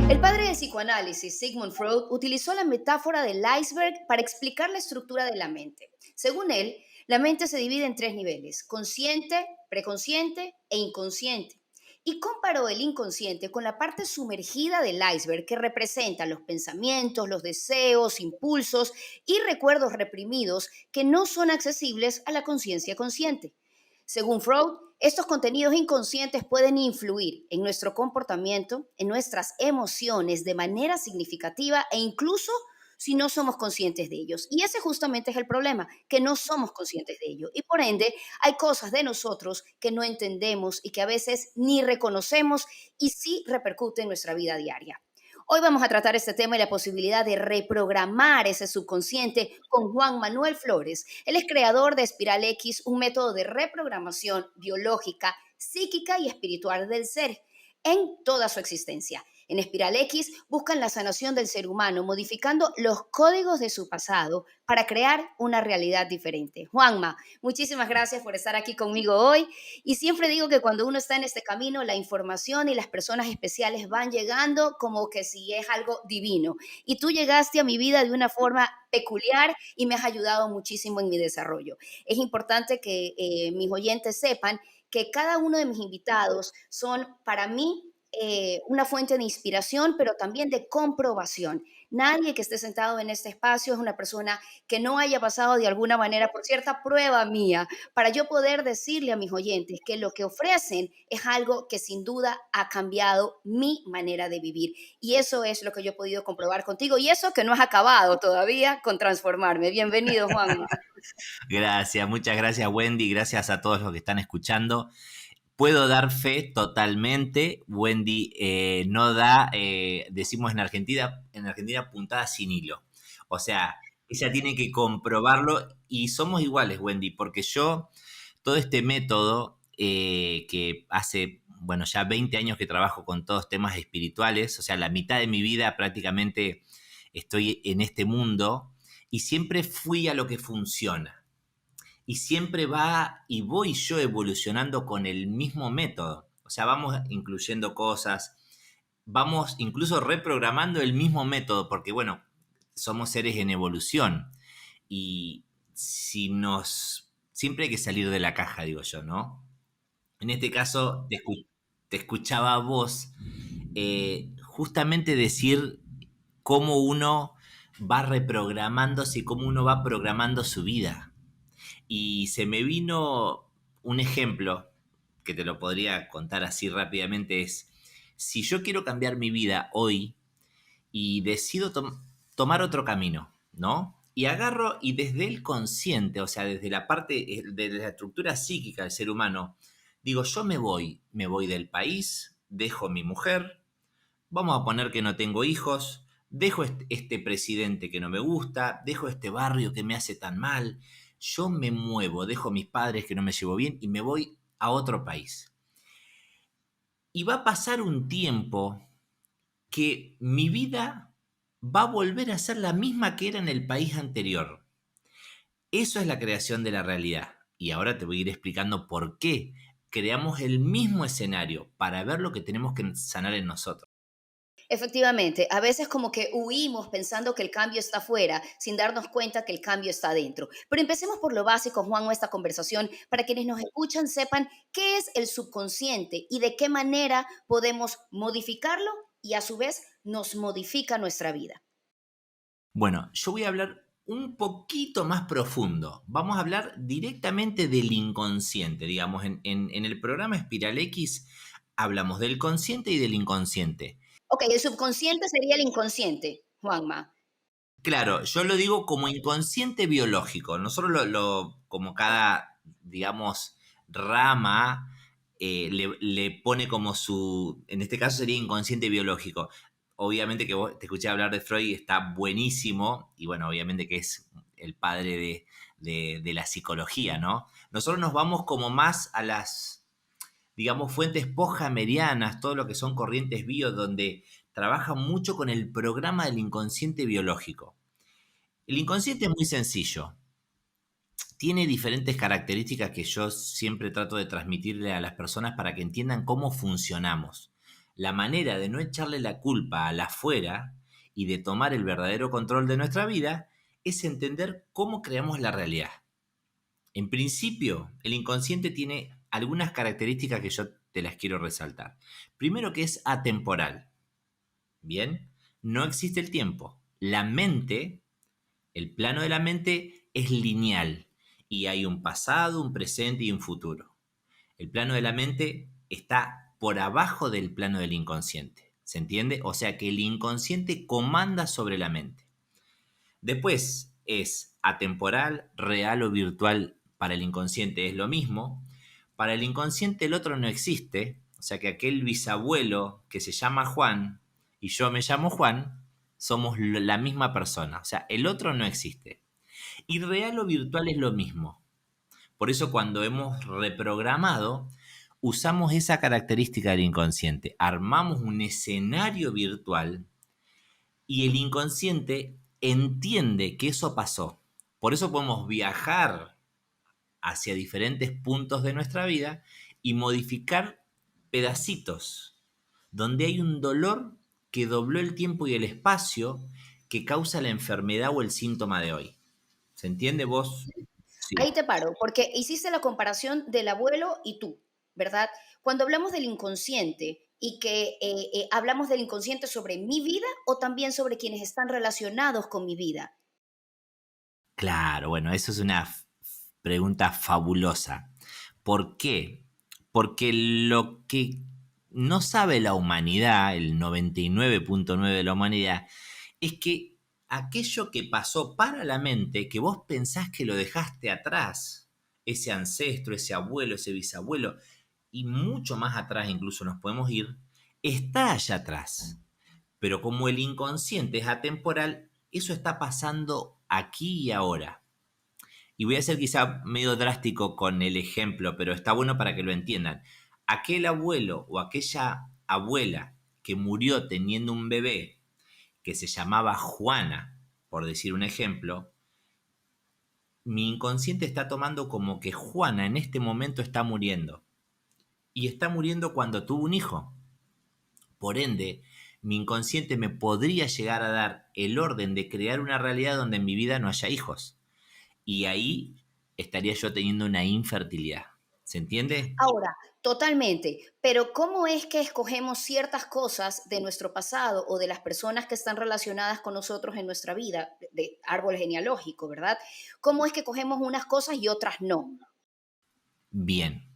El padre del psicoanálisis, Sigmund Freud, utilizó la metáfora del iceberg para explicar la estructura de la mente. Según él, la mente se divide en tres niveles: consciente, preconsciente e inconsciente. Y comparó el inconsciente con la parte sumergida del iceberg que representa los pensamientos, los deseos, impulsos y recuerdos reprimidos que no son accesibles a la conciencia consciente. Según Freud, estos contenidos inconscientes pueden influir en nuestro comportamiento, en nuestras emociones de manera significativa e incluso si no somos conscientes de ellos. Y ese justamente es el problema, que no somos conscientes de ello. Y por ende, hay cosas de nosotros que no entendemos y que a veces ni reconocemos y sí repercuten en nuestra vida diaria. Hoy vamos a tratar este tema y la posibilidad de reprogramar ese subconsciente con Juan Manuel Flores. Él es creador de Espiral X, un método de reprogramación biológica, psíquica y espiritual del ser en toda su existencia. En Espiral X buscan la sanación del ser humano, modificando los códigos de su pasado para crear una realidad diferente. Juanma, muchísimas gracias por estar aquí conmigo hoy. Y siempre digo que cuando uno está en este camino, la información y las personas especiales van llegando como que si es algo divino. Y tú llegaste a mi vida de una forma peculiar y me has ayudado muchísimo en mi desarrollo. Es importante que mis oyentes sepan que cada uno de mis invitados son para mí una fuente de inspiración, pero también de comprobación. Nadie que esté sentado en este espacio es una persona que no haya pasado de alguna manera por cierta prueba mía, para yo poder decirle a mis oyentes que lo que ofrecen es algo que sin duda ha cambiado mi manera de vivir. Y eso es lo que yo he podido comprobar contigo. Y eso que no has acabado todavía con transformarme. Bienvenido, Juan. Gracias, muchas gracias, Wendy. Gracias a todos los que están escuchando. Puedo dar fe totalmente. Wendy no da, decimos en Argentina, puntada sin hilo. O sea, ella tiene que comprobarlo y somos iguales, Wendy, porque yo, todo este método que hace, bueno, ya 20 años que trabajo con todos temas espirituales, o sea, la mitad de mi vida prácticamente estoy en este mundo y siempre fui a lo que funciona. Y siempre va y voy yo evolucionando con el mismo método. O sea, vamos incluyendo cosas, vamos incluso reprogramando el mismo método, porque bueno, somos seres en evolución. Y si nos... Siempre hay que salir de la caja, digo yo, ¿no? En este caso, te escuchaba a vos justamente decir cómo uno va reprogramándose y cómo uno va programando su vida. Y se me vino un ejemplo que te lo podría contar así rápidamente, es si yo quiero cambiar mi vida hoy y decido tomar otro camino, ¿no? Y agarro y desde el consciente, o sea, desde la parte de la estructura psíquica del ser humano, digo, yo me voy del país, dejo mi mujer, vamos a poner que no tengo hijos, dejo este presidente que no me gusta, dejo este barrio que me hace tan mal, yo me muevo, dejo mis padres que no me llevo bien y me voy a otro país. Y va a pasar un tiempo que mi vida va a volver a ser la misma que era en el país anterior. Eso es la creación de la realidad. Y ahora te voy a ir explicando por qué creamos el mismo escenario para ver lo que tenemos que sanar en nosotros. Efectivamente, a veces como que huimos pensando que el cambio está afuera, sin darnos cuenta que el cambio está adentro. Pero empecemos por lo básico, Juan, esta conversación, para quienes nos escuchan sepan qué es el subconsciente y de qué manera podemos modificarlo y a su vez nos modifica nuestra vida. Bueno, yo voy a hablar un poquito más profundo. Vamos a hablar directamente del inconsciente. Digamos, en el programa Espiral X hablamos del consciente y del inconsciente. Ok, el subconsciente sería el inconsciente, Juanma. Claro, yo lo digo como inconsciente biológico. Nosotros como cada, digamos, rama le pone como su, en este caso sería inconsciente biológico. Obviamente que vos te escuché hablar de Freud, está buenísimo, y bueno, obviamente que es el padre de la psicología, ¿no? Nosotros nos vamos como más a las, digamos, fuentes posthamerianas, todo lo que son corrientes bio, donde trabaja mucho con el programa del inconsciente biológico. El inconsciente es muy sencillo. Tiene diferentes características que yo siempre trato de transmitirle a las personas para que entiendan cómo funcionamos. La manera de no echarle la culpa al afuera y de tomar el verdadero control de nuestra vida es entender cómo creamos la realidad. En principio, el inconsciente tiene algunas características que yo te las quiero resaltar. Primero, que es atemporal. Bien, no existe el tiempo. La mente, el plano de la mente es lineal y hay un pasado, un presente y un futuro. El plano de la mente está por abajo del plano del inconsciente. ¿Se entiende? O sea que el inconsciente comanda sobre la mente. Después es atemporal, real o virtual. Para el inconsciente es lo mismo. Para el inconsciente el otro no existe. O sea que aquel bisabuelo que se llama Juan y yo me llamo Juan, somos la misma persona. O sea, el otro no existe. Y real o virtual es lo mismo. Por eso cuando hemos reprogramado, usamos esa característica del inconsciente. Armamos un escenario virtual y el inconsciente entiende que eso pasó. Por eso podemos viajar hacia diferentes puntos de nuestra vida y modificar pedacitos donde hay un dolor que dobló el tiempo y el espacio que causa la enfermedad o el síntoma de hoy. ¿Se entiende vos? Sí. Ahí te paro, porque hiciste la comparación del abuelo y tú, ¿verdad? Cuando hablamos del inconsciente y que hablamos del inconsciente sobre mi vida o también sobre quienes están relacionados con mi vida. Claro, bueno, eso es una pregunta fabulosa. ¿Por qué? Porque lo que no sabe la humanidad, el 99.9 de la humanidad, es que aquello que pasó para la mente, que vos pensás que lo dejaste atrás, ese ancestro, ese abuelo, ese bisabuelo, y mucho más atrás incluso nos podemos ir, está allá atrás. Pero como el inconsciente es atemporal, eso está pasando aquí y ahora. Y voy a ser quizá medio drástico con el ejemplo, pero está bueno para que lo entiendan. Aquel abuelo o aquella abuela que murió teniendo un bebé que se llamaba Juana, por decir un ejemplo, mi inconsciente está tomando como que Juana en este momento está muriendo. Y está muriendo cuando tuvo un hijo. Por ende, mi inconsciente me podría llegar a dar el orden de crear una realidad donde en mi vida no haya hijos. Y ahí estaría yo teniendo una infertilidad. ¿Se entiende? Ahora, totalmente, pero ¿cómo es que escogemos ciertas cosas de nuestro pasado o de las personas que están relacionadas con nosotros en nuestra vida, de árbol genealógico, ¿verdad? ¿Cómo es que cogemos unas cosas y otras no? Bien.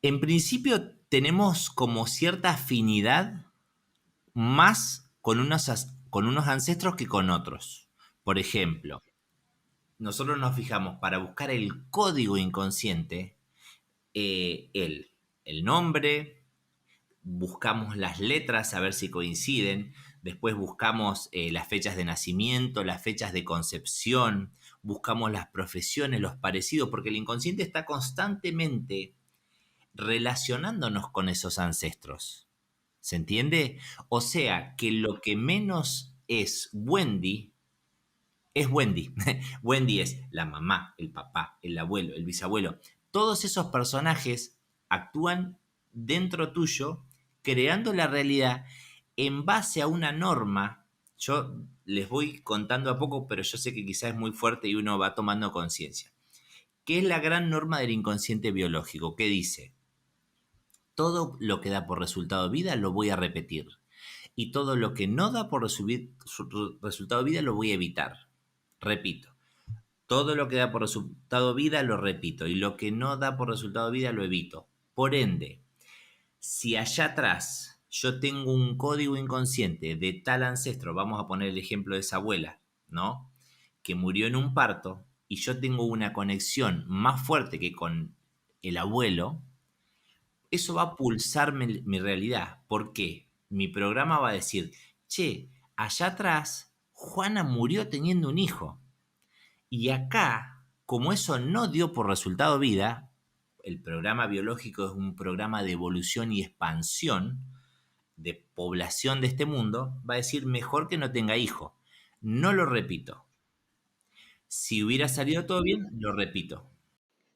En principio tenemos como cierta afinidad más con unos ancestros que con otros. Por ejemplo, nosotros nos fijamos para buscar el código inconsciente, el nombre, buscamos las letras a ver si coinciden, después buscamos las fechas de nacimiento, las fechas de concepción, buscamos las profesiones, los parecidos, porque el inconsciente está constantemente relacionándonos con esos ancestros. ¿Se entiende? O sea, que lo que menos es Wendy. Wendy es la mamá, el papá, el abuelo, el bisabuelo. Todos esos personajes actúan dentro tuyo, creando la realidad en base a una norma. Yo les voy contando a poco, pero yo sé que quizás es muy fuerte y uno va tomando conciencia. ¿Qué es la gran norma del inconsciente biológico? ¿Qué dice? Todo lo que da por resultado vida lo voy a repetir. Y todo lo que no da por resultado vida lo voy a evitar. Repito, todo lo que da por resultado vida lo repito. Y lo que no da por resultado vida lo evito. Por ende, si allá atrás yo tengo un código inconsciente de tal ancestro, vamos a poner el ejemplo de esa abuela, ¿no? Que murió en un parto y yo tengo una conexión más fuerte que con el abuelo, eso va a pulsar mi realidad. ¿Por qué? Mi programa va a decir, che, allá atrás Juana murió teniendo un hijo. Y acá, como eso no dio por resultado vida, el programa biológico es un programa de evolución y expansión, de población de este mundo va a decir mejor que no tenga hijo. No lo repito. Si hubiera salido todo bien, lo repito.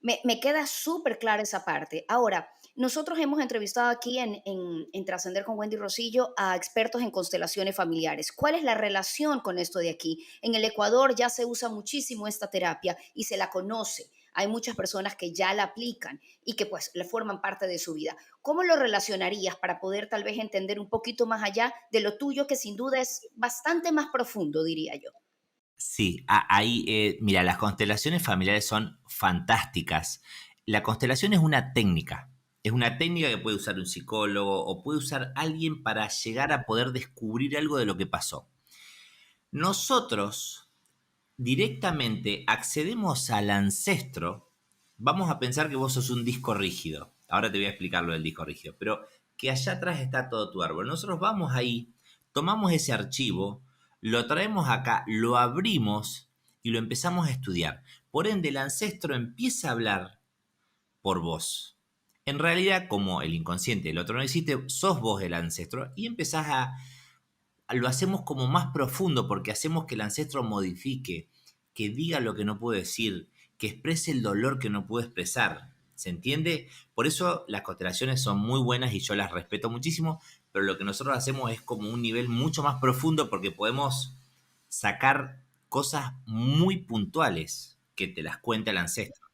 Me queda súper clara esa parte. Ahora, nosotros hemos entrevistado aquí en Trascender con Wendy Rosillo a expertos en constelaciones familiares. ¿Cuál es la relación con esto de aquí? En el Ecuador ya se usa muchísimo esta terapia y se la conoce. Hay muchas personas que ya la aplican y que pues le forman parte de su vida. ¿Cómo lo relacionarías para poder tal vez entender un poquito más allá de lo tuyo, que sin duda es bastante más profundo, diría yo? Sí, ahí, mira, las constelaciones familiares son fantásticas. La constelación es una técnica que puede usar un psicólogo o puede usar alguien para llegar a poder descubrir algo de lo que pasó. Nosotros directamente accedemos al ancestro. Vamos a pensar que vos sos un disco rígido. Ahora te voy a explicar lo del disco rígido, pero que allá atrás está todo tu árbol. Nosotros vamos ahí, tomamos ese archivo, lo traemos acá, lo abrimos y lo empezamos a estudiar. Por ende, el ancestro empieza a hablar por vos. En realidad, como el inconsciente, el otro no existe, sos vos el ancestro y empezás lo hacemos como más profundo porque hacemos que el ancestro modifique, que diga lo que no puede decir, que exprese el dolor que no puede expresar. ¿Se entiende? Por eso las constelaciones son muy buenas y yo las respeto muchísimo, pero lo que nosotros hacemos es como un nivel mucho más profundo porque podemos sacar cosas muy puntuales que te las cuenta el ancestro.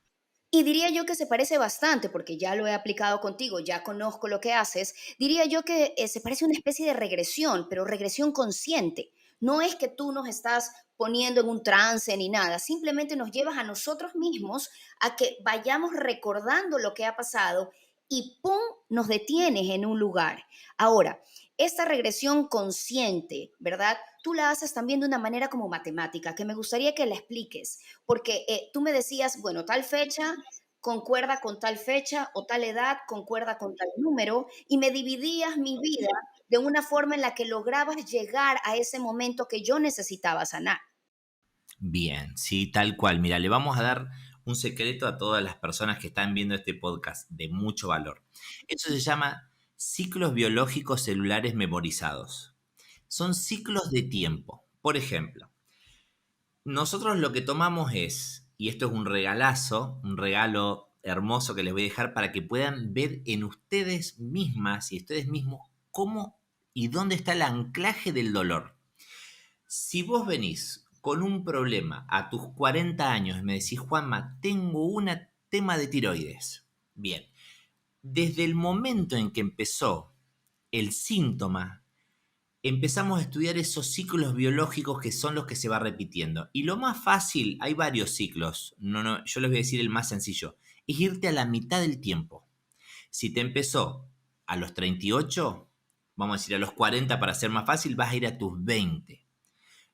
Y diría yo que se parece bastante, porque ya lo he aplicado contigo, ya conozco lo que haces. Diría yo que se parece a una especie de regresión, pero regresión consciente. No es que tú nos estás poniendo en un trance ni nada, simplemente nos llevas a nosotros mismos a que vayamos recordando lo que ha pasado y ¡pum! Nos detienes en un lugar. Ahora, esta regresión consciente, ¿verdad? Tú la haces también de una manera como matemática, que me gustaría que la expliques, porque tú me decías, bueno, tal fecha concuerda con tal fecha o tal edad concuerda con tal número y me dividías mi vida de una forma en la que lograbas llegar a ese momento que yo necesitaba sanar. Bien, sí, tal cual. Mira, le vamos a dar un secreto a todas las personas que están viendo este podcast de mucho valor. Eso se llama ciclos biológicos celulares memorizados. Son ciclos de tiempo. Por ejemplo, nosotros lo que tomamos es, y esto es un regalazo, un regalo hermoso que les voy a dejar para que puedan ver en ustedes mismas y ustedes mismos cómo y dónde está el anclaje del dolor. Si vos venís con un problema a tus 40 años y me decís, Juanma, tengo un tema de tiroides. Bien, desde el momento en que empezó el síntoma, empezamos a estudiar esos ciclos biológicos que son los que se va repitiendo. Y lo más fácil, hay varios ciclos, yo les voy a decir el más sencillo, es irte a la mitad del tiempo. Si te empezó a los 38, vamos a decir a los 40 para ser más fácil, vas a ir a tus 20.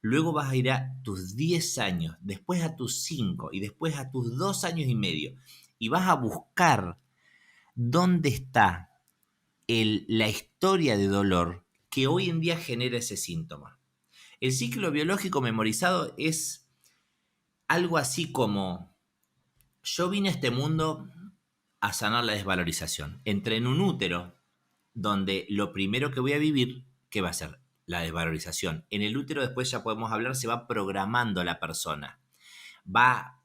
Luego vas a ir a tus 10 años, después a tus 5 y después a tus 2 años y medio. Y vas a buscar dónde está la historia de dolor que hoy en día genera ese síntoma. El ciclo biológico memorizado es algo así como: yo vine a este mundo a sanar la desvalorización. Entré en un útero donde lo primero que voy a vivir, ¿qué va a ser? La desvalorización. En el útero, después ya podemos hablar, se va programando la persona. Va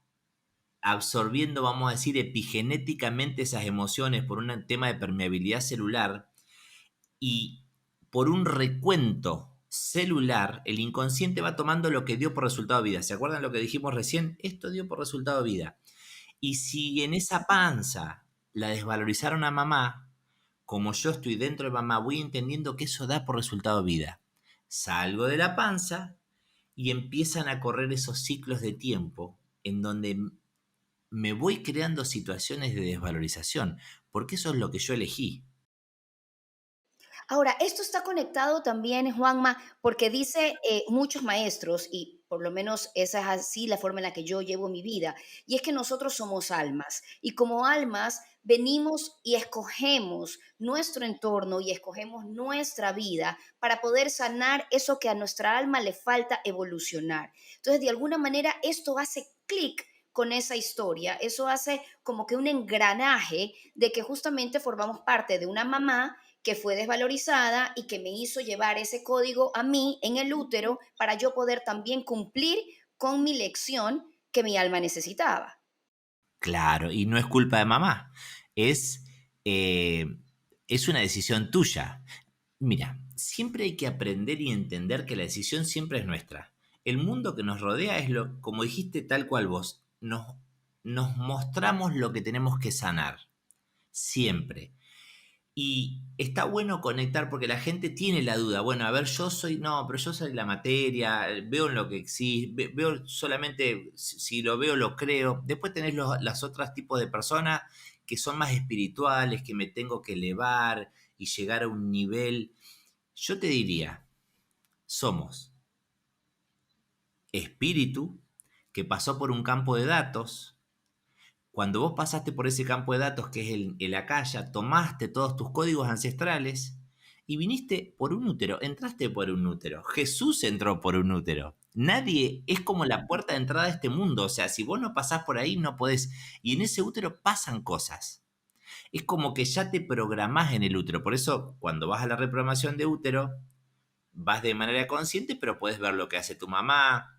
absorbiendo, vamos a decir, epigenéticamente esas emociones por un tema de permeabilidad celular y por un recuento celular, el inconsciente va tomando lo que dio por resultado vida. ¿Se acuerdan lo que dijimos recién? Esto dio por resultado vida. Y si en esa panza la desvalorizaron a mamá, como yo estoy dentro de mamá, voy entendiendo que eso da por resultado vida. Salgo de la panza y empiezan a correr esos ciclos de tiempo en donde me voy creando situaciones de desvalorización, porque eso es lo que yo elegí. Ahora, esto está conectado también, Juanma, porque dice muchos maestros, y por lo menos esa es así la forma en la que yo llevo mi vida, y es que nosotros somos almas, y como almas venimos y escogemos nuestro entorno y escogemos nuestra vida para poder sanar eso que a nuestra alma le falta evolucionar. Entonces, de alguna manera, esto hace clic con esa historia, eso hace como que un engranaje de que justamente formamos parte de una mamá que fue desvalorizada y que me hizo llevar ese código a mí en el útero para yo poder también cumplir con mi lección que mi alma necesitaba. Claro, y no es culpa de mamá, es, eh, es una decisión tuya. Mira, siempre hay que aprender y entender que la decisión siempre es nuestra. El mundo que nos rodea es lo, como dijiste tal cual vos, nos mostramos lo que tenemos que sanar, siempre. Y está bueno conectar porque la gente tiene la duda. Bueno, a ver, yo soy, no, pero yo soy la materia, veo en lo que existe, veo solamente, si lo veo, lo creo. Después tenés las otras tipos de personas que son más espirituales, que me tengo que elevar y llegar a un nivel. Yo te diría, somos espíritu que pasó por un campo de datos. Cuando vos pasaste por ese campo de datos que es el Akasha, tomaste todos tus códigos ancestrales y viniste por un útero, entraste por un útero. Jesús entró por un útero. Nadie es como la puerta de entrada a este mundo. O sea, si vos no pasás por ahí, no podés. Y en ese útero pasan cosas. Es como que ya te programás en el útero. Por eso, cuando vas a la reprogramación de útero, vas de manera consciente, pero puedes ver lo que hace tu mamá,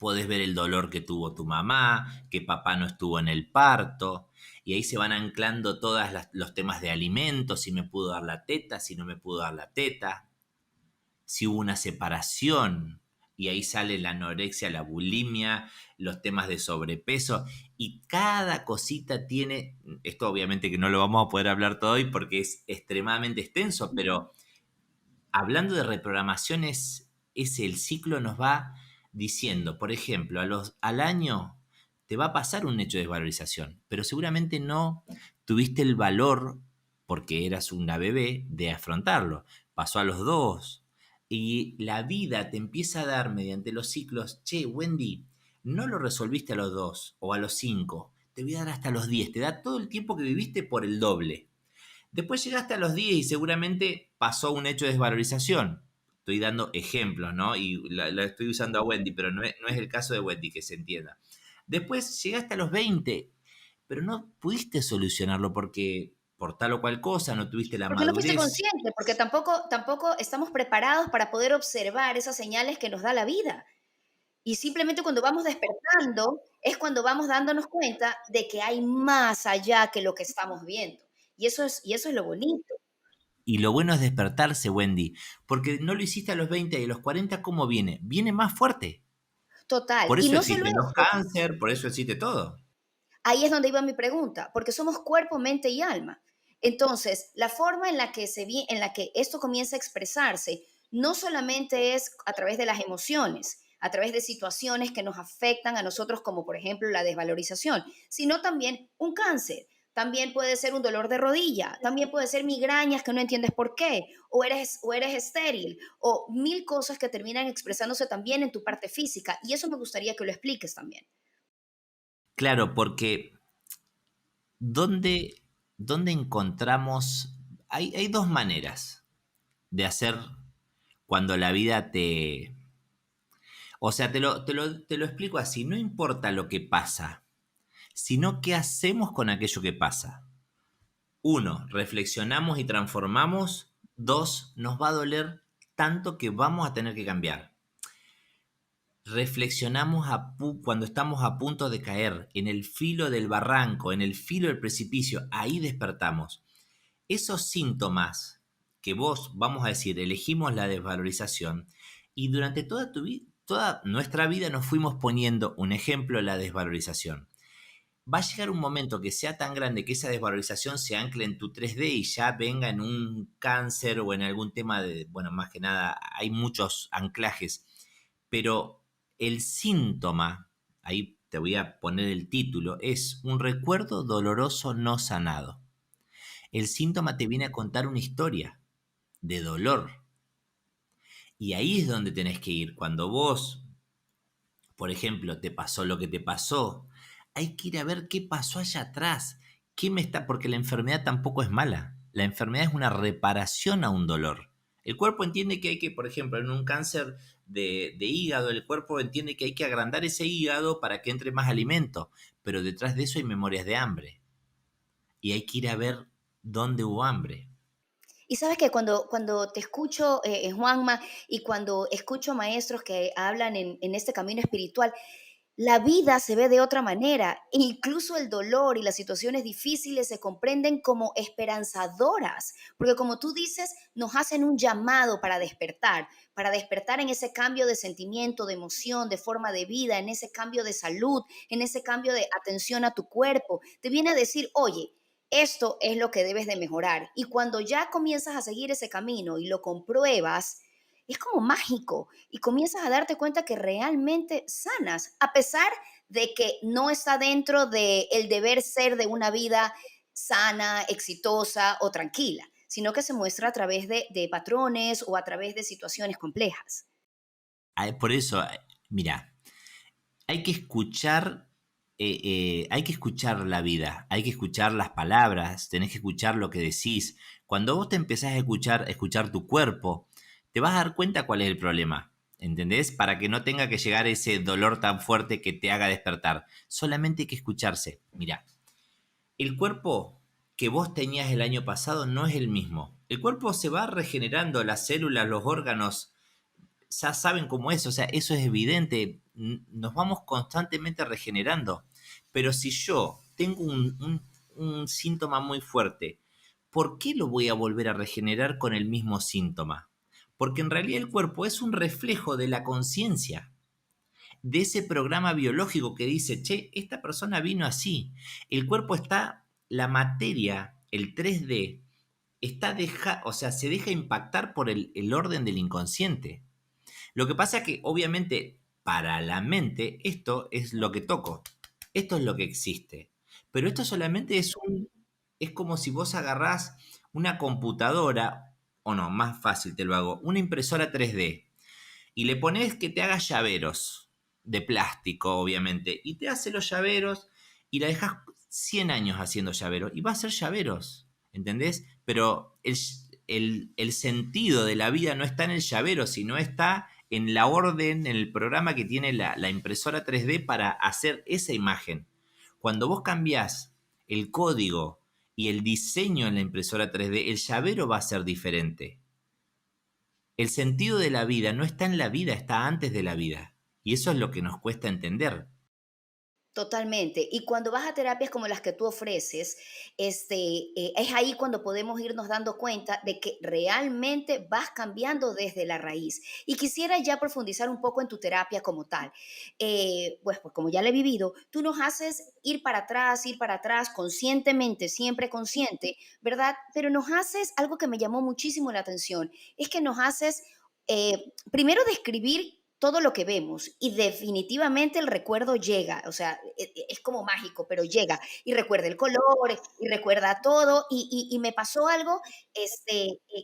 podés ver el dolor que tuvo tu mamá, que papá no estuvo en el parto, y ahí se van anclando todos los temas de alimentos, si me pudo dar la teta, si no me pudo dar la teta, si hubo una separación, y ahí sale la anorexia, la bulimia, los temas de sobrepeso, y cada cosita tiene, esto obviamente que no lo vamos a poder hablar todo hoy porque es extremadamente extenso, pero hablando de reprogramaciones, ese el ciclo nos va diciendo, por ejemplo, al año te va a pasar un hecho de desvalorización, pero seguramente no tuviste el valor, porque eras una bebé, de afrontarlo. Pasó a los 2 y la vida te empieza a dar mediante los ciclos, che, Wendy, no lo resolviste a los 2 o a los 5, te voy a dar hasta los 10, te da todo el tiempo que viviste por el doble. Después llegaste a los 10 y seguramente pasó un hecho de desvalorización. Estoy dando ejemplos, ¿no? Y la estoy usando a Wendy, pero no es el caso de Wendy, que se entienda. Después llegaste a los 20, pero no pudiste solucionarlo porque por tal o cual cosa no tuviste la Porque no fuiste madurez. consciente, porque tampoco estamos preparados para poder observar esas señales que nos da la vida. Y simplemente cuando vamos despertando es cuando vamos dándonos cuenta de que hay más allá que lo que estamos viendo. Y eso es lo bonito. Y lo bueno es despertarse, Wendy, porque no lo hiciste a los 20 y a los 40, ¿cómo viene? Viene más fuerte. Total. Por Y eso no solo existen los eso, cáncer, por eso existe todo. ahí es donde iba mi pregunta, porque somos cuerpo, mente y alma. Entonces, la forma en la que esto comienza a expresarse no solamente es a través de las emociones, a través de situaciones que nos afectan a nosotros, como por ejemplo la desvalorización, sino también un cáncer. También puede ser un dolor de rodilla, también puede ser migrañas que no entiendes por qué, o eres estéril, o mil cosas que terminan expresándose también en tu parte física. Y eso me gustaría que lo expliques también. Claro, porque ¿dónde, dónde encontramos? Hay dos maneras de hacer cuando la vida te... O sea, te lo explico así, no importa lo que pasa, sino qué hacemos con aquello que pasa. Uno, reflexionamos y transformamos. Dos, nos va a doler tanto que vamos a tener que cambiar. Reflexionamos cuando estamos a punto de caer, en el filo del barranco, en el filo del precipicio, ahí despertamos. Esos síntomas que vos, vamos a decir, elegimos la desvalorización y durante toda toda nuestra vida nos fuimos poniendo un ejemplo, la desvalorización. Va a llegar un momento que sea tan grande que esa desvalorización se ancle en tu 3D y ya venga en un cáncer o en algún tema de, bueno, más que nada, hay muchos anclajes, pero el síntoma, ahí te voy a poner el título, es un recuerdo doloroso no sanado. El síntoma te viene a contar una historia de dolor. Y ahí es donde tenés que ir. Cuando vos, por ejemplo, te pasó lo que te pasó, hay que ir a ver qué pasó allá atrás. ¿Qué me está? Porque la enfermedad tampoco es mala. La enfermedad es una reparación a un dolor. El cuerpo entiende que hay que, por ejemplo, en un cáncer de hígado, el cuerpo entiende que hay que agrandar ese hígado para que entre más alimento. Pero detrás de eso hay memorias de hambre. Y hay que ir a ver dónde hubo hambre. Y sabes que cuando te escucho, Juanma, y cuando escucho maestros que hablan en este camino espiritual, la vida se ve de otra manera. Incluso el dolor y las situaciones difíciles se comprenden como esperanzadoras, porque como tú dices, nos hacen un llamado para despertar en ese cambio de sentimiento, de emoción, de forma de vida, en ese cambio de salud, en ese cambio de atención a tu cuerpo. Te viene a decir, oye, esto es lo que debes de mejorar. Y cuando ya comienzas a seguir ese camino y lo compruebas, es como mágico y comienzas a darte cuenta que realmente sanas, a pesar de que no está dentro del deber ser de una vida sana, exitosa o tranquila, sino que se muestra a través de patrones o a través de situaciones complejas. Por eso, mira, hay que escuchar, hay que escuchar la vida, hay que escuchar las palabras, tenés que escuchar lo que decís. Cuando vos te empezás a escuchar tu cuerpo, te vas a dar cuenta cuál es el problema, ¿entendés? Para que no tenga que llegar ese dolor tan fuerte que te haga despertar. Solamente hay que escucharse. Mira, el cuerpo que vos tenías el año pasado no es el mismo. El cuerpo se va regenerando, las células, los órganos, ya saben cómo es, o sea, eso es evidente, nos vamos constantemente regenerando. Pero si yo tengo un síntoma muy fuerte, ¿por qué lo voy a volver a regenerar con el mismo síntoma? Porque en realidad el cuerpo es un reflejo de la conciencia, de ese programa biológico que dice, che, esta persona vino así. El cuerpo está, la materia, el 3D, o sea, se deja impactar por el orden del inconsciente. Lo que pasa es que, obviamente, para la mente, esto es lo que toco. Esto es lo que existe. Pero esto solamente es como si vos agarrás una computadora, o no, más fácil te lo hago, una impresora 3D, y le pones que te haga llaveros, de plástico, obviamente, y te hace los llaveros, y la dejas 100 años haciendo llaveros, y va a ser llaveros, ¿entendés? Pero el sentido de la vida no está en el llavero, sino está en la orden, en el programa que tiene la impresora 3D para hacer esa imagen. Cuando vos cambiás el código y el diseño en la impresora 3D, el llavero va a ser diferente. El sentido de la vida no está en la vida, está antes de la vida. Y eso es lo que nos cuesta entender. Totalmente. Y cuando vas a terapias como las que tú ofreces, es ahí cuando podemos irnos dando cuenta de que realmente vas cambiando desde la raíz. Y quisiera ya profundizar un poco en tu terapia como tal. Pues como ya la he vivido, tú nos haces ir para atrás, conscientemente, siempre consciente, ¿verdad? Pero nos haces algo que me llamó muchísimo la atención, es que nos haces primero describir todo lo que vemos y definitivamente el recuerdo llega, o sea, es como mágico, pero llega y recuerda el color y recuerda todo y me pasó algo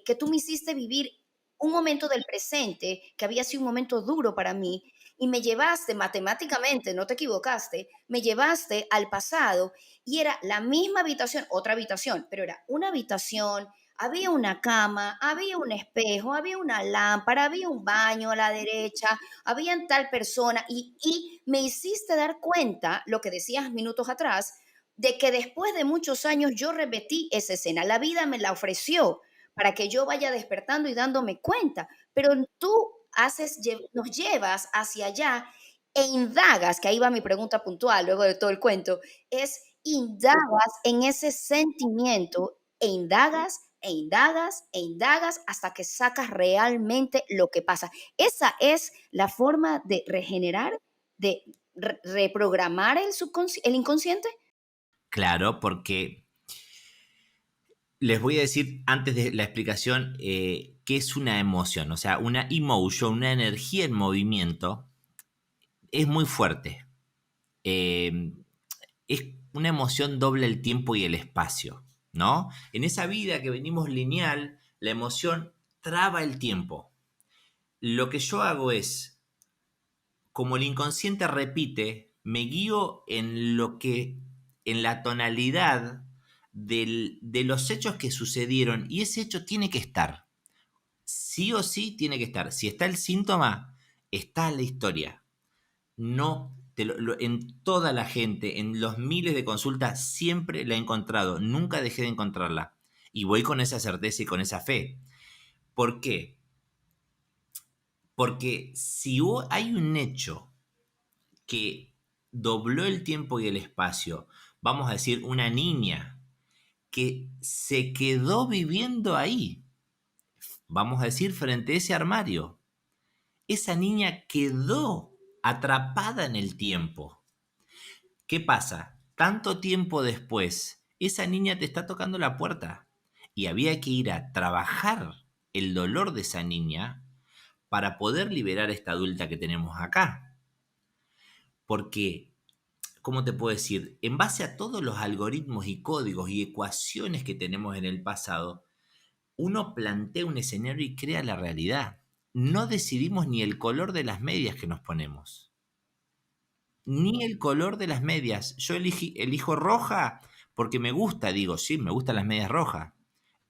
que tú me hiciste vivir un momento del presente que había sido un momento duro para mí y me llevaste matemáticamente, no te equivocaste, me llevaste al pasado y era la misma habitación, otra habitación, pero era una habitación, había una cama, había un espejo, había una lámpara, había un baño a la derecha, había tal persona y me hiciste dar cuenta, lo que decías minutos atrás, de que después de muchos años yo repetí esa escena. La vida me la ofreció para que yo vaya despertando y dándome cuenta, pero tú nos llevas hacia allá e indagas, que ahí va mi pregunta puntual luego de todo el cuento, es indagas en ese sentimiento e indagas e indagas e indagas hasta que sacas realmente lo que pasa. Esa es la forma de regenerar, de reprogramar el inconsciente. Claro, porque les voy a decir antes de la explicación qué es una emoción. O sea, una emotion, una energía en movimiento, es muy fuerte. Eh, es una emoción doble el tiempo y el espacio, ¿no? En esa vida que venimos lineal, la emoción traba el tiempo. Lo que yo hago es, como el inconsciente repite, me guío en la tonalidad de los hechos que sucedieron y ese hecho tiene que estar. Sí o sí tiene que estar. Si está el síntoma, está la historia. No, en toda la gente, en los miles de consultas, siempre la he encontrado. Nunca dejé de encontrarla. Y voy con esa certeza y con esa fe. ¿Por qué? Porque si hay un hecho que dobló el tiempo y el espacio, vamos a decir, una niña que se quedó viviendo ahí, vamos a decir, frente a ese armario, esa niña quedó atrapada en el tiempo. ¿Qué pasa? Tanto tiempo después, esa niña te está tocando la puerta y había que ir a trabajar el dolor de esa niña para poder liberar a esta adulta que tenemos acá. Porque, ¿cómo te puedo decir? En base a todos los algoritmos y códigos y ecuaciones que tenemos en el pasado, uno plantea un escenario y crea la realidad. No decidimos ni el color de las medias que nos ponemos. Ni el color de las medias. Yo elijo roja porque me gusta, digo, sí, me gustan las medias rojas.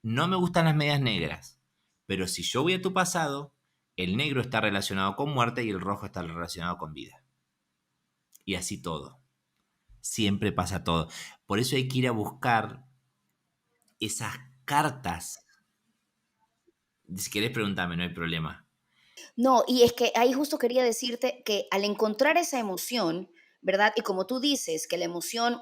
No me gustan las medias negras. Pero si yo voy a tu pasado, el negro está relacionado con muerte y el rojo está relacionado con vida. Y así todo. Siempre pasa todo. Por eso hay que ir a buscar esas cartas. Si querés preguntarme, no hay problema. No, y es que ahí justo quería decirte que al encontrar esa emoción, ¿verdad? Y como tú dices, que la emoción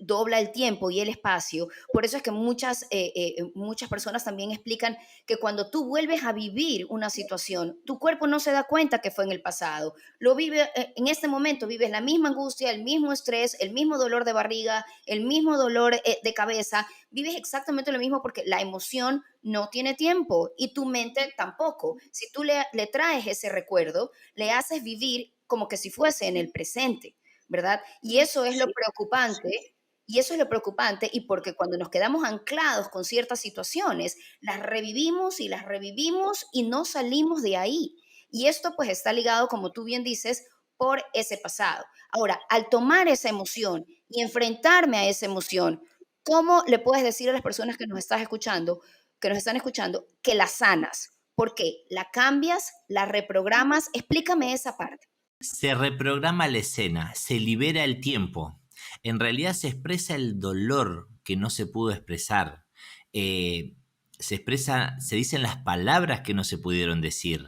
dobla el tiempo y el espacio. Por eso es que muchas personas también explican que cuando tú vuelves a vivir una situación, tu cuerpo no se da cuenta que fue en el pasado. Lo vive en este momento, vives la misma angustia, el mismo estrés, el mismo dolor de barriga, el mismo dolor de cabeza. Vives exactamente lo mismo porque la emoción no tiene tiempo y tu mente tampoco. Si tú le traes ese recuerdo, le haces vivir como que si fuese en el presente, ¿verdad? Y eso es lo preocupante y eso es lo preocupante y porque cuando nos quedamos anclados con ciertas situaciones, las revivimos y no salimos de ahí. Y esto pues está ligado, como tú bien dices, por ese pasado. Ahora, al tomar esa emoción y enfrentarme a esa emoción, ¿cómo le puedes decir a las personas que nos están escuchando, que la sanas? ¿Por qué? ¿La cambias? ¿La reprogramas? Explícame esa parte. Se reprograma la escena, se libera el tiempo. En realidad se expresa el dolor que no se pudo expresar. Eh, se dicen las palabras que no se pudieron decir.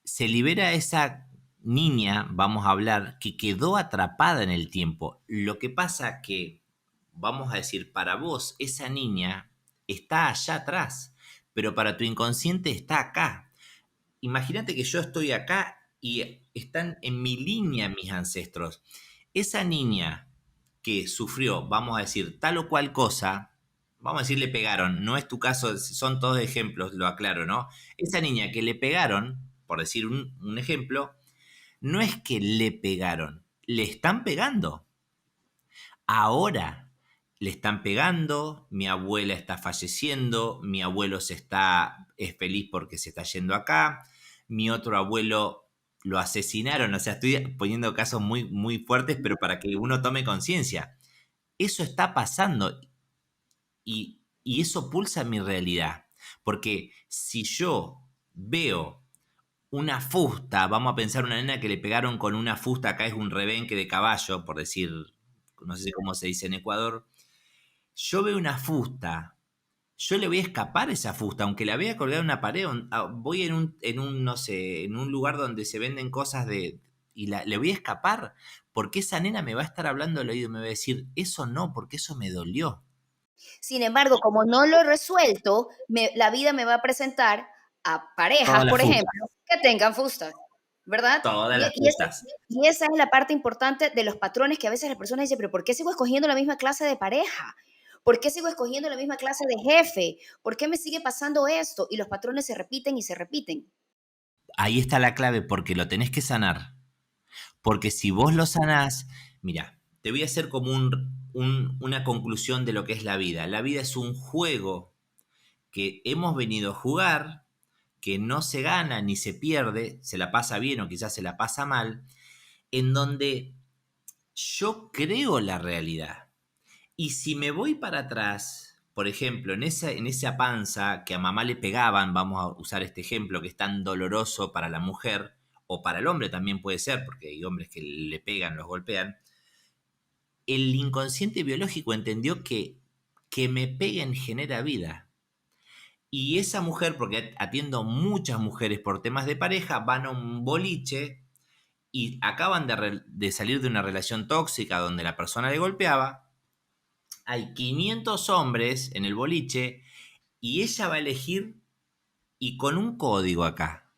Se libera esa niña, vamos a hablar, que quedó atrapada en el tiempo. Lo que pasa que, vamos a decir, para vos esa niña está allá atrás, pero para tu inconsciente está acá. Imagínate que yo estoy acá y están en mi línea mis ancestros. Esa niña que sufrió, vamos a decir, tal o cual cosa, vamos a decir le pegaron, no es tu caso, son todos ejemplos, lo aclaro, ¿no? Esa niña que le pegaron, por decir un ejemplo, no es que le pegaron, le están pegando. Ahora le están pegando, mi abuela está falleciendo, mi abuelo es feliz porque se está yendo acá, mi otro abuelo lo asesinaron, o sea, estoy poniendo casos muy, muy fuertes, pero para que uno tome conciencia. Eso está pasando y eso pulsa mi realidad, porque si yo veo una fusta, vamos a pensar una nena que le pegaron con una fusta, acá es un rebenque de caballo, por decir, no sé cómo se dice en Ecuador, yo veo una fusta, yo le voy a escapar a esa fusta, aunque la vea colgada en una pared, voy no sé, en un lugar donde se venden cosas le voy a escapar, porque esa nena me va a estar hablando al oído y me va a decir, eso no, porque eso me dolió. Sin embargo, como no lo he resuelto, la vida me va a presentar a parejas, Todas las por fustas, ejemplo, que tengan fustas, ¿verdad? todas Y, las y ese- fustas. y esa es la parte importante de los patrones que a veces las personas dicen, pero ¿por qué sigo escogiendo la misma clase de pareja? ¿Por qué sigo escogiendo la misma clase de jefe? ¿Por qué me sigue pasando esto? Y los patrones se repiten y se repiten. Ahí está la clave, porque lo tenés que sanar. Porque si vos lo sanás, mira, te voy a hacer como una conclusión de lo que es la vida. La vida es un juego que hemos venido a jugar, que no se gana ni se pierde, se la pasa bien o quizás se la pasa mal, en donde yo creo la realidad. Y si me voy para atrás, por ejemplo, en esa panza que a mamá le pegaban, vamos a usar este ejemplo que es tan doloroso para la mujer, o para el hombre también puede ser, porque hay hombres que le pegan, los golpean, el inconsciente biológico entendió que que me peguen genera vida. Y esa mujer, porque atiendo muchas mujeres por temas de pareja, van a un boliche y acaban de salir de una relación tóxica donde la persona le golpeaba. Hay 500 hombres en el boliche y ella va a elegir, y con un código acá,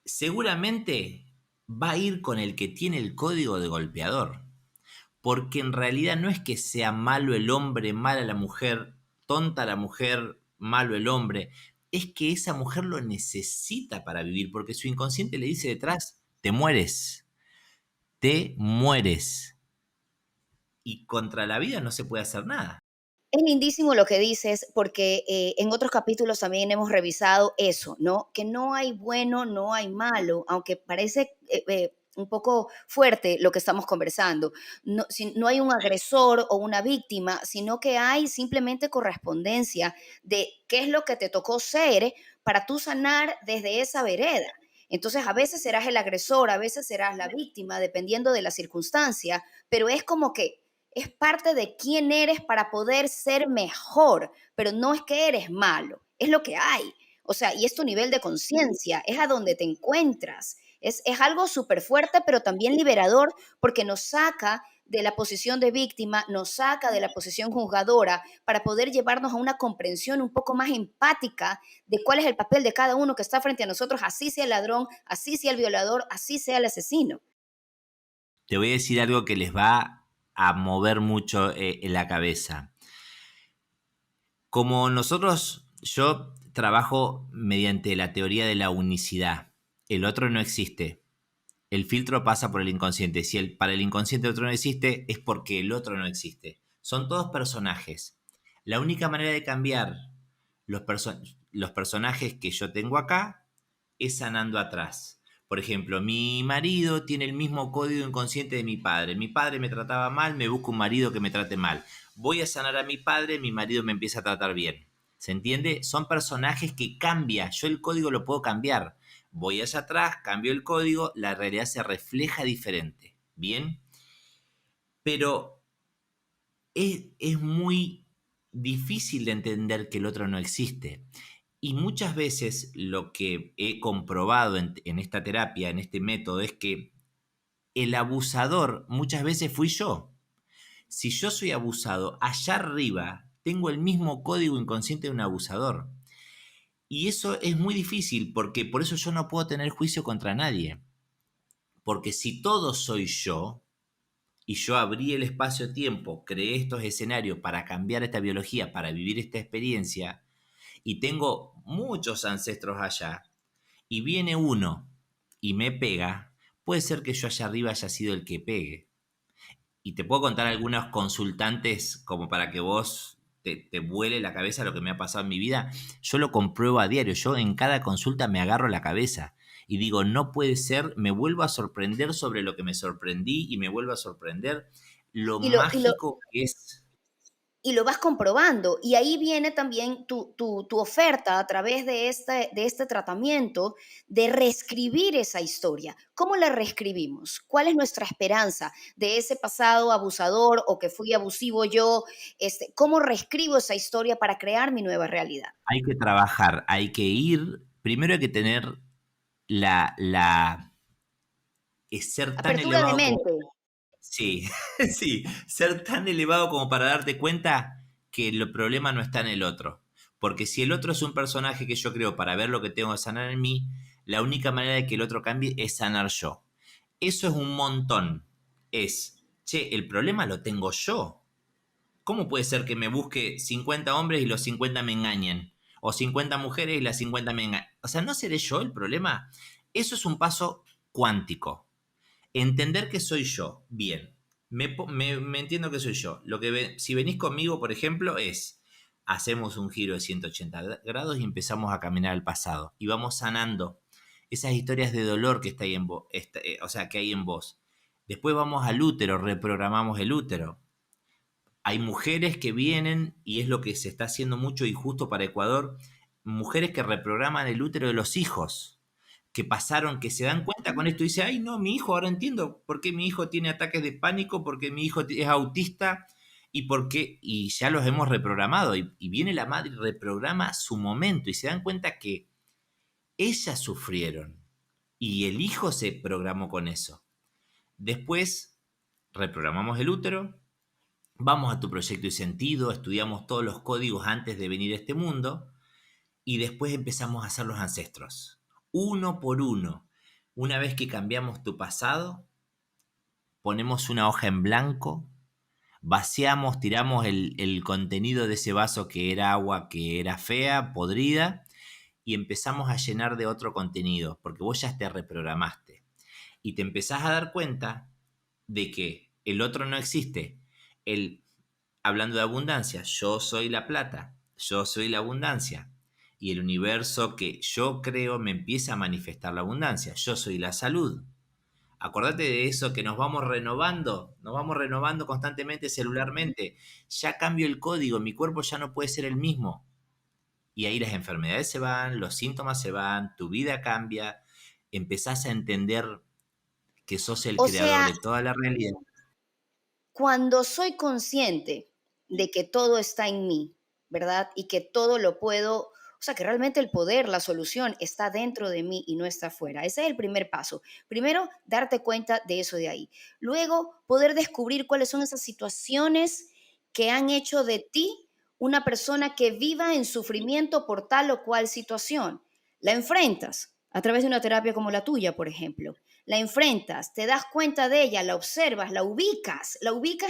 seguramente va a ir con el que tiene el código de golpeador. Porque en realidad no es que sea malo el hombre, mala la mujer, tonta la mujer, malo el hombre. Es que esa mujer lo necesita para vivir, porque su inconsciente le dice detrás, te mueres, te mueres. Y contra la vida no se puede hacer nada. Es lindísimo lo que dices, porque en otros capítulos también hemos revisado eso, ¿no? Que no hay bueno, no hay malo, aunque parece un poco fuerte lo que estamos conversando. No, no hay un agresor o una víctima, sino que hay simplemente correspondencia de qué es lo que te tocó ser para tú sanar desde esa vereda. Entonces, a veces serás el agresor, a veces serás la víctima, dependiendo de la circunstancia, pero es como que es parte de quién eres para poder ser mejor, pero no es que eres malo, es lo que hay. O sea, y es tu nivel de conciencia, es a donde te encuentras. Es algo súper fuerte, pero también liberador, porque nos saca de la posición de víctima, nos saca de la posición juzgadora para poder llevarnos a una comprensión un poco más empática de cuál es el papel de cada uno que está frente a nosotros, así sea el ladrón, así sea el violador, así sea el asesino. Te voy a decir algo que les va a mover mucho en la cabeza. Como nosotros, yo trabajo mediante la teoría de la unicidad. El otro no existe. El filtro pasa por el inconsciente. Si para el inconsciente el otro no existe, es porque el otro no existe. Son todos personajes. La única manera de cambiar los personajes que yo tengo acá es sanando atrás. Por ejemplo, mi marido tiene el mismo código inconsciente de mi padre. Mi padre me trataba mal, me busco un marido que me trate mal. Voy a sanar a mi marido me empieza a tratar bien. ¿Se entiende? Son personajes que cambian. Yo el código lo puedo cambiar. Voy hacia atrás, cambio el código, la realidad se refleja diferente. ¿Bien? Pero es muy difícil de entender que el otro no existe. Y muchas veces lo que he comprobado en esta terapia, en este método, es que el abusador muchas veces fui yo. Si yo soy abusado, allá arriba tengo el mismo código inconsciente de un abusador. Y eso es muy difícil porque por eso yo no puedo tener juicio contra nadie. Porque si todo soy yo, y yo abrí el espacio-tiempo, creé estos escenarios para cambiar esta biología, para vivir esta experiencia, y tengo muchos ancestros allá, y viene uno y me pega, puede ser que yo allá arriba haya sido el que pegue. Y te puedo contar algunos consultantes como para que vos te vuele la cabeza lo que me ha pasado en mi vida. Yo lo compruebo a diario, yo en cada consulta me agarro la cabeza y digo, no puede ser, me vuelvo a sorprender sobre lo que me sorprendí y me vuelvo a sorprender lo Y lo, y lo, mágico que es. y lo vas comprobando. Y ahí viene también tu oferta a través de este tratamiento de reescribir esa historia. ¿Cómo la reescribimos? ¿Cuál es nuestra esperanza de ese pasado abusador o que fui abusivo yo? ¿Cómo reescribo esa historia para crear mi nueva realidad? Hay que trabajar, hay que ir, primero hay que tener la es ser tan Apertura de elevado como. mente. Sí, sí, ser tan elevado como para darte cuenta que el problema no está en el otro. Porque si el otro es un personaje que yo creo para ver lo que tengo que sanar en mí, la única manera de que el otro cambie es sanar yo. Eso es un montón. Es, che, el problema lo tengo yo. ¿Cómo puede ser que me busque 50 hombres y los 50 me engañen? O 50 mujeres y las 50 me engañen. O sea, ¿no seré yo el problema? Eso es un paso cuántico. Entender que soy yo, bien. Me entiendo que soy yo. Si venís conmigo, por ejemplo, es, hacemos un giro de 180 grados y empezamos a caminar al pasado. Y vamos sanando esas historias de dolor que está ahí en vos, o sea, que hay en vos. Después vamos al útero, reprogramamos el útero. Hay mujeres que vienen, y es lo que se está haciendo mucho y justo para Ecuador, mujeres que reprograman el útero de los hijos que pasaron, que se dan cuenta con esto y dice, ay no, mi hijo, ahora entiendo por qué mi hijo tiene ataques de pánico, porque mi hijo es autista, ¿Y por qué? Y ya los hemos reprogramado. Y viene la madre y reprograma su momento. Y se dan cuenta que ellas sufrieron. Y el hijo se programó con eso. Después reprogramamos el útero. Vamos a tu proyecto y sentido. Estudiamos todos los códigos antes de venir a este mundo. Y después empezamos a hacer los ancestros. Uno por uno. Una vez que cambiamos tu pasado, ponemos una hoja en blanco, vaciamos, tiramos el contenido de ese vaso que era agua, que era fea, podrida, y empezamos a llenar de otro contenido, porque vos ya te reprogramaste. Y te empezás a dar cuenta de que el otro no existe. Hablando de abundancia, yo soy la plata, yo soy la abundancia. Y el universo que yo creo me empieza a manifestar la abundancia. Yo soy la salud. Acordate de eso, que nos vamos renovando constantemente celularmente. Ya cambio el código, mi cuerpo ya no puede ser el mismo. Y ahí las enfermedades se van, los síntomas se van, tu vida cambia, empezás a entender que sos el O creador sea, de toda la realidad. cuando soy consciente de que todo está en mí, ¿verdad? Y que todo lo puedo, o sea, que realmente el poder, la solución está dentro de mí y no está afuera. Ese es el primer paso. Primero, darte cuenta de eso de ahí. Luego, poder descubrir cuáles son esas situaciones que han hecho de ti una persona que viva en sufrimiento por tal o cual situación. La enfrentas a través de una terapia como la tuya, por ejemplo. La enfrentas, te das cuenta de ella, la observas, la ubicas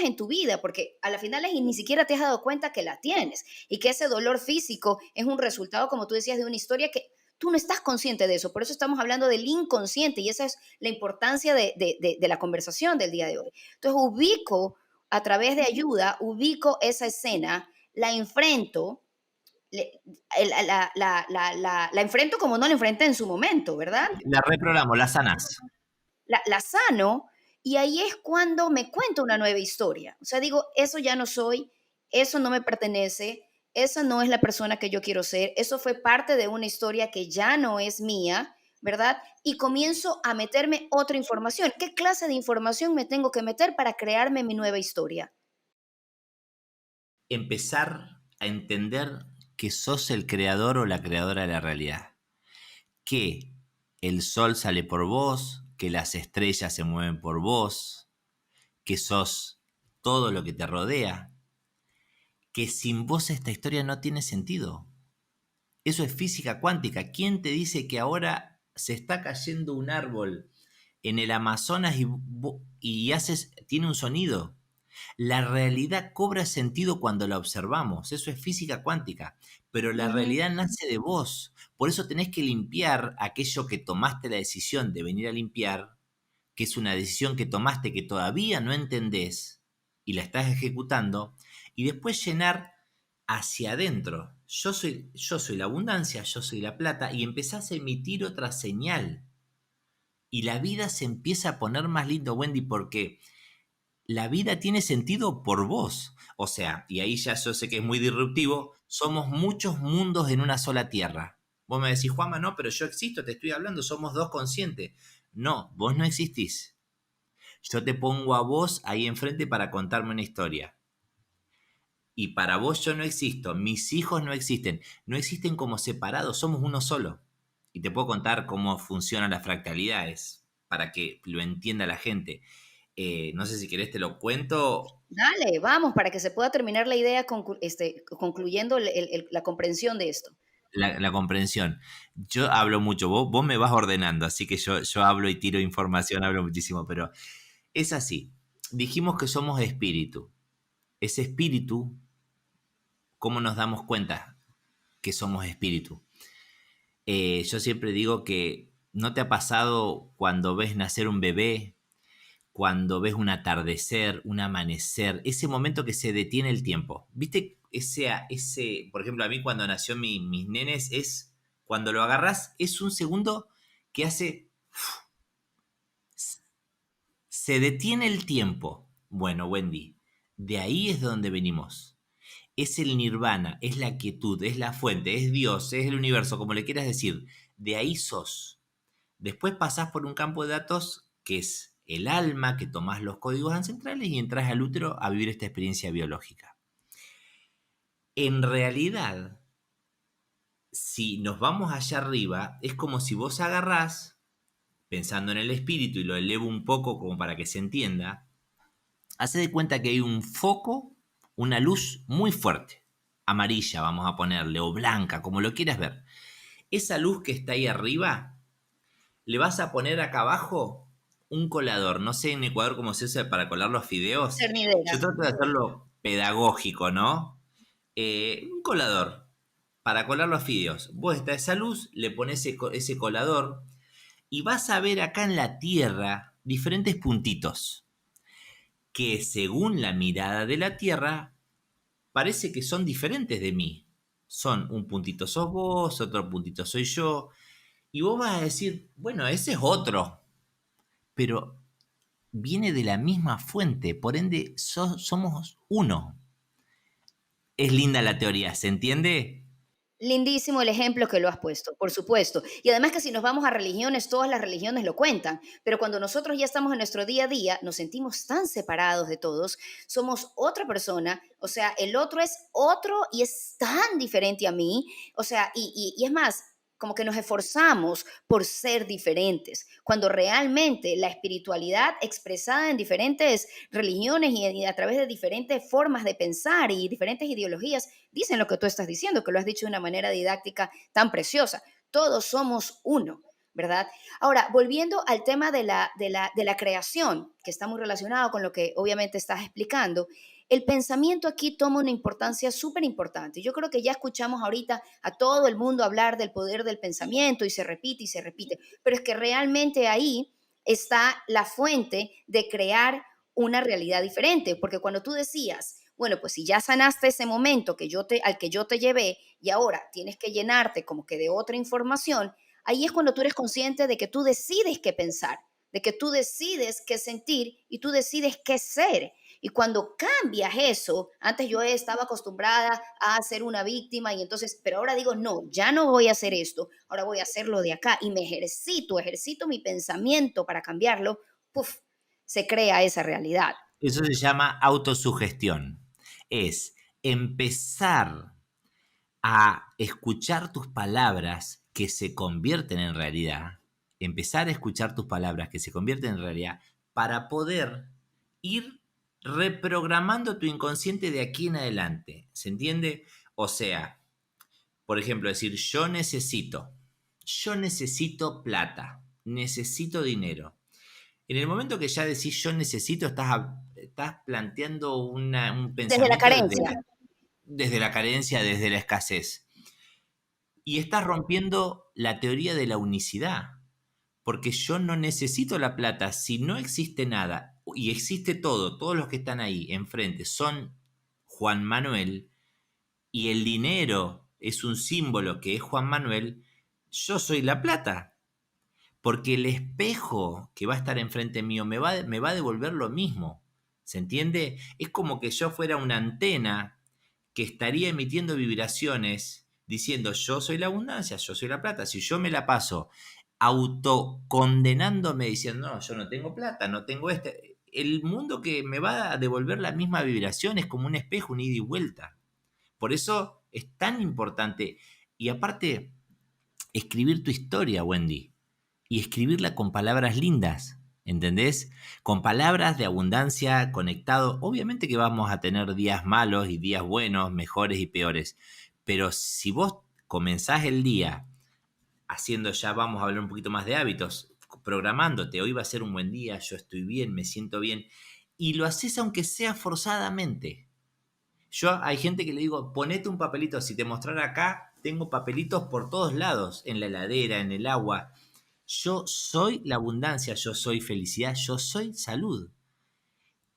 en tu vida, porque a la final ni siquiera te has dado cuenta que la tienes y que ese dolor físico es un resultado, como tú decías, de una historia que tú no estás consciente de eso. Por eso estamos hablando del inconsciente y esa es la importancia de la conversación del día de hoy. Entonces, ubico a través de ayuda, ubico esa escena, la enfrento, la enfrento como no la enfrenté en su momento, ¿verdad? La reprogramo, la sanás. La sano y ahí es cuando me cuento una nueva historia. O sea, digo, eso ya no soy, eso no me pertenece, esa no es la persona que yo quiero ser, eso fue parte de una historia que ya no es mía, ¿verdad? Y comienzo a meterme otra información. ¿Qué clase de información me tengo que meter para crearme mi nueva historia? Empezar a entender que sos el creador o la creadora de la realidad. Que el sol sale por vos, que las estrellas se mueven por vos, que sos todo lo que te rodea, que sin vos esta historia no tiene sentido. Eso es física cuántica. ¿Quién te dice que ahora se está cayendo un árbol en el Amazonas tiene un sonido? La realidad cobra sentido cuando la observamos, eso es física cuántica, pero la Ujú. realidad nace de vos. Por eso tenés que limpiar aquello que tomaste la decisión de venir a limpiar, que es una decisión que tomaste que todavía no entendés y la estás ejecutando, y después llenar hacia adentro. Yo soy la abundancia, yo soy la plata, y empezás a emitir otra señal. Y la vida se empieza a poner más lindo, Wendy, porque la vida tiene sentido por vos. O sea, y ahí ya yo sé que es muy disruptivo, somos muchos mundos en una sola tierra. Vos me decís, Juanma, no, pero yo existo, te estoy hablando, somos dos conscientes. No, vos no existís. Yo te pongo a vos ahí enfrente para contarme una historia. Y para vos yo no existo, mis hijos no existen, no existen como separados, somos uno solo. Y te puedo contar cómo funcionan las fractalidades para que lo entienda la gente. No sé si querés te lo cuento. Dale, vamos, para que se pueda terminar la idea concluyendo la comprensión de esto. La comprensión. Yo hablo mucho, vos me vas ordenando, así que yo hablo y tiro información, hablo muchísimo, pero es así. Dijimos que somos espíritu. Ese espíritu, ¿cómo nos damos cuenta que somos espíritu? Yo siempre digo que no te ha pasado cuando ves nacer un bebé, cuando ves un atardecer, un amanecer, ese momento que se detiene el tiempo. ¿Viste? Por ejemplo, a mí cuando nació mis nenes, cuando lo agarras, es un segundo que hace, se detiene el tiempo. Bueno, Wendy, de ahí es de donde venimos. Es el nirvana, es la quietud, es la fuente, es Dios, es el universo, como le quieras decir. De ahí sos. Después pasás por un campo de datos que es el alma, que tomás los códigos ancestrales y entras al útero a vivir esta experiencia biológica. En realidad, si nos vamos allá arriba, es como si vos agarrás, pensando en el espíritu, y lo elevo un poco como para que se entienda, hace de cuenta que hay un foco, una luz muy fuerte, amarilla vamos a ponerle, o blanca, como lo quieras ver. Esa luz que está ahí arriba, le vas a poner acá abajo un colador. No sé en Ecuador cómo se usa para colar los fideos. Cernidera. Yo trato de hacerlo pedagógico, ¿no? Un colador para colar los fideos. Vos está esa luz, le pones ese colador y vas a ver acá en la tierra diferentes puntitos que según la mirada de la tierra parece que son diferentes de mí. Son un puntito sos vos, otro puntito soy yo. Y vos vas a decir, bueno, ese es otro, pero viene de la misma fuente, por ende somos uno. Es linda la teoría, ¿se entiende? Lindísimo el ejemplo que lo has puesto, por supuesto. Y además que si nos vamos a religiones, todas las religiones lo cuentan, pero cuando nosotros ya estamos en nuestro día a día, nos sentimos tan separados de todos, somos otra persona, o sea, el otro es otro y es tan diferente a mí, o sea, y es más, como que nos esforzamos por ser diferentes, cuando realmente la espiritualidad expresada en diferentes religiones y a través de diferentes formas de pensar y diferentes ideologías, dicen lo que tú estás diciendo, que lo has dicho de una manera didáctica tan preciosa. Todos somos uno, ¿verdad? Ahora, volviendo al tema de la creación, que está muy relacionado con lo que obviamente estás explicando, el pensamiento aquí toma una importancia súper importante. Yo creo que ya escuchamos ahorita a todo el mundo hablar del poder del pensamiento y se repite, pero es que realmente ahí está la fuente de crear una realidad diferente, porque cuando tú decías, bueno, pues si ya sanaste ese momento al que yo te llevé y ahora tienes que llenarte como que de otra información, ahí es cuando tú eres consciente de que tú decides qué pensar, de que tú decides qué sentir y tú decides qué ser. Y cuando cambias eso, antes yo estaba acostumbrada a ser una víctima y entonces, pero ahora digo, no, ya no voy a hacer esto, ahora voy a hacerlo de acá y me ejercito mi pensamiento para cambiarlo, puff, se crea esa realidad. Eso se llama autosugestión. Es empezar a escuchar tus palabras que se convierten en realidad, empezar a escuchar tus palabras que se convierten en realidad para poder ir reprogramando tu inconsciente de aquí en adelante. ¿Se entiende? O sea, por ejemplo, decir yo necesito plata, necesito dinero. En el momento que ya decís yo necesito, estás planteando un Desde la pensamiento carencia. desde la carencia, desde la escasez. Y estás rompiendo la teoría de la unicidad, porque yo no necesito la plata. Si no existe nada y existe todo, todos los que están ahí enfrente son Juan Manuel y el dinero es un símbolo que es Juan Manuel, yo soy la plata. Porque el espejo que va a estar enfrente mío me va a devolver lo mismo. ¿Se entiende? Es como que yo fuera una antena que estaría emitiendo vibraciones diciendo yo soy la abundancia, yo soy la plata. Si yo me la paso autocondenándome diciendo no, yo no tengo plata, no tengo el mundo que me va a devolver la misma vibración es como un espejo, un ida y vuelta. Por eso es tan importante. Y aparte, escribir tu historia, Wendy, y escribirla con palabras lindas, ¿entendés? Con palabras de abundancia, conectado. Obviamente que vamos a tener días malos y días buenos, mejores y peores, pero si vos comenzás el día haciendo, ya vamos a hablar un poquito más de hábitos, programándote, hoy va a ser un buen día, yo estoy bien, me siento bien, y lo haces aunque sea forzadamente. Yo hay gente que le digo, ponete un papelito, si te mostrara acá, tengo papelitos por todos lados, en la heladera, en el agua. Yo soy la abundancia, yo soy felicidad, yo soy salud.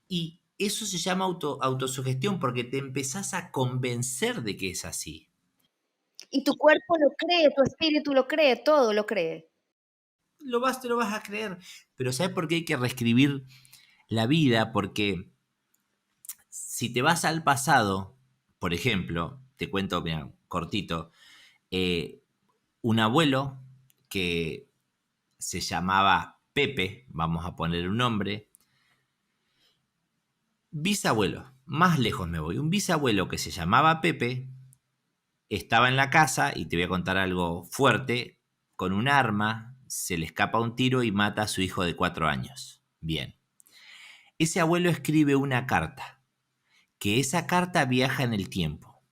Y eso se llama autosugestión porque te empezás a convencer de que es así. Y tu cuerpo lo cree, tu espíritu lo cree, todo lo cree. Te lo vas a creer. Pero ¿sabes por qué hay que reescribir la vida? Porque si te vas al pasado, por ejemplo, te cuento, mira, cortito, eh, un abuelo que se llamaba Pepe, vamos a poner un nombre, bisabuelo, más lejos me voy, un bisabuelo que se llamaba Pepe, estaba en la casa, y te voy a contar algo fuerte, con un arma, se le escapa un tiro y mata a su hijo de 4 años. Bien, ese abuelo escribe una carta, que esa carta viaja en el tiempo.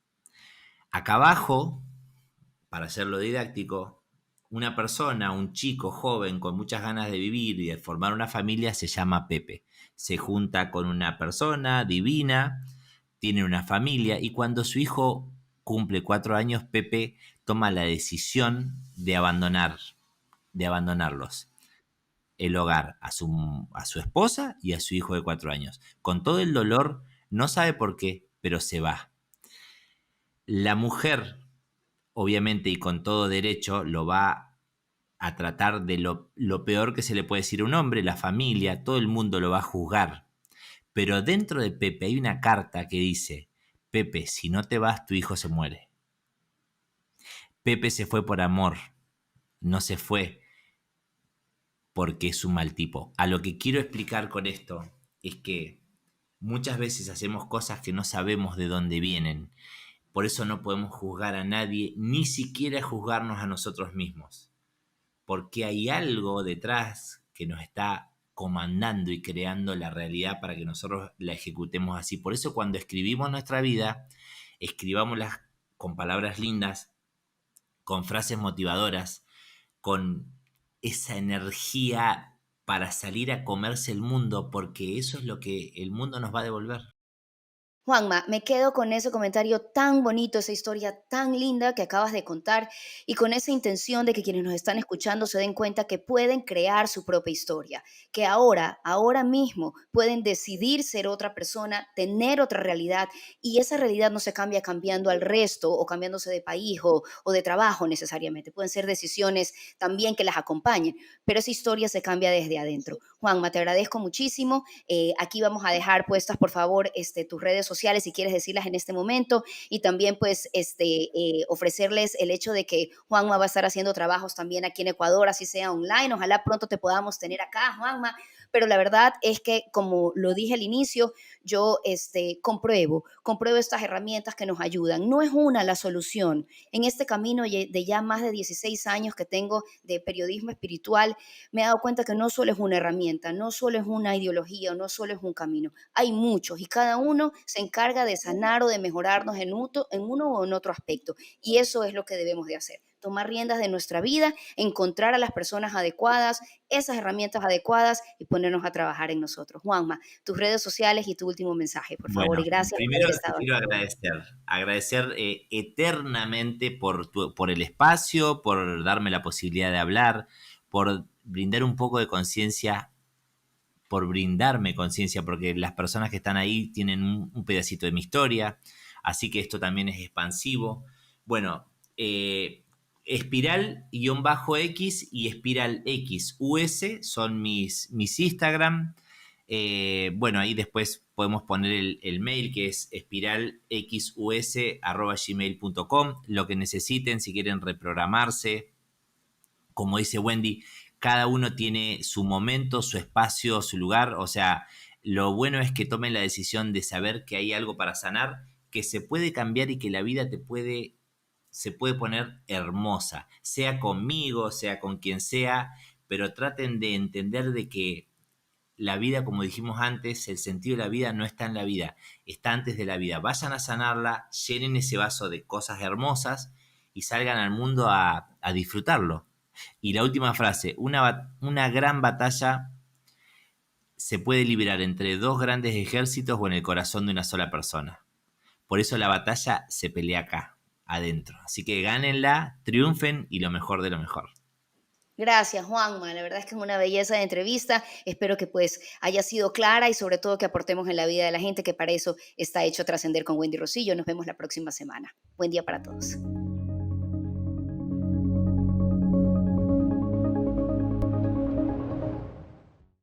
Acá abajo, para hacerlo didáctico, una persona, un chico joven con muchas ganas de vivir y de formar una familia se llama Pepe. Se junta con una persona divina, tiene una familia, y cuando su hijo cumple 4 años, Pepe toma la decisión de abandonarlos. El hogar a su esposa y a su hijo de 4 años. Con todo el dolor, no sabe por qué, pero se va. La mujer, obviamente y con todo derecho, lo va a tratar de lo peor que se le puede decir a un hombre, la familia, todo el mundo lo va a juzgar. Pero dentro de Pepe hay una carta que dice: Pepe, si no te vas, tu hijo se muere. Pepe se fue por amor, no se fue porque es un mal tipo. A lo que quiero explicar con esto es que muchas veces hacemos cosas que no sabemos de dónde vienen. Por eso no podemos juzgar a nadie, ni siquiera juzgarnos a nosotros mismos. Porque hay algo detrás que nos está comandando y creando la realidad para que nosotros la ejecutemos así. Por eso cuando escribimos nuestra vida, escribámoslas con palabras lindas, con frases motivadoras, con esa energía para salir a comerse el mundo, porque eso es lo que el mundo nos va a devolver. Juanma, me quedo con ese comentario tan bonito, esa historia tan linda que acabas de contar y con esa intención de que quienes nos están escuchando se den cuenta que pueden crear su propia historia, que ahora mismo pueden decidir ser otra persona, tener otra realidad y esa realidad no se cambia cambiando al resto o cambiándose de país o de trabajo necesariamente. Pueden ser decisiones también que las acompañen, pero esa historia se cambia desde adentro. Juanma, te agradezco muchísimo. Aquí vamos a dejar puestas, por favor, tus redes sociales si quieres decirlas en este momento y también pues ofrecerles el hecho de que Juanma va a estar haciendo trabajos también aquí en Ecuador, así sea online. Ojalá pronto te podamos tener acá, Juanma. Pero la verdad es que, como lo dije al inicio, yo compruebo estas herramientas que nos ayudan. No es una la solución. En este camino de ya más de 16 años que tengo de periodismo espiritual, me he dado cuenta que no solo es una herramienta, no solo es una ideología, no solo es un camino. Hay muchos y cada uno se encarga de sanar o de mejorarnos en uno o en otro aspecto. Y eso es lo que debemos de hacer. Tomar riendas de nuestra vida, encontrar a las personas adecuadas, esas herramientas adecuadas y ponernos a trabajar en nosotros. Juanma, tus redes sociales y tu último mensaje, por favor. Y Bueno, gracias por primero haber te estado quiero aquí. agradecer eternamente por el espacio, por darme la posibilidad de hablar, por brindar un poco de conciencia, por brindarme conciencia, porque las personas que están ahí tienen un pedacito de mi historia, así que esto también es expansivo. Bueno, Espiral-X y Espiral XUS son mis Instagram. Bueno, ahí después podemos poner el mail, que es espiralxus@gmail.com. Lo que necesiten, si quieren reprogramarse, como dice Wendy, cada uno tiene su momento, su espacio, su lugar. O sea, lo bueno es que tomen la decisión de saber que hay algo para sanar, que se puede cambiar y que la vida se puede poner hermosa, sea conmigo, sea con quien sea, pero traten de entender de que la vida, como dijimos antes, el sentido de la vida no está en la vida, está antes de la vida. Vayan a sanarla, llenen ese vaso de cosas hermosas y salgan al mundo a disfrutarlo. Y la última frase: una gran batalla se puede liberar entre dos grandes ejércitos o en el corazón de una sola persona. Por eso la batalla se pelea acá, adentro. Así que gánenla, triunfen y lo mejor de lo mejor. Gracias, Juanma. La verdad es que es una belleza de entrevista. Espero que pues haya sido clara y sobre todo que aportemos en la vida de la gente, que para eso está hecho Trascender con Wendy Rosillo. Nos vemos la próxima semana. Buen día para todos.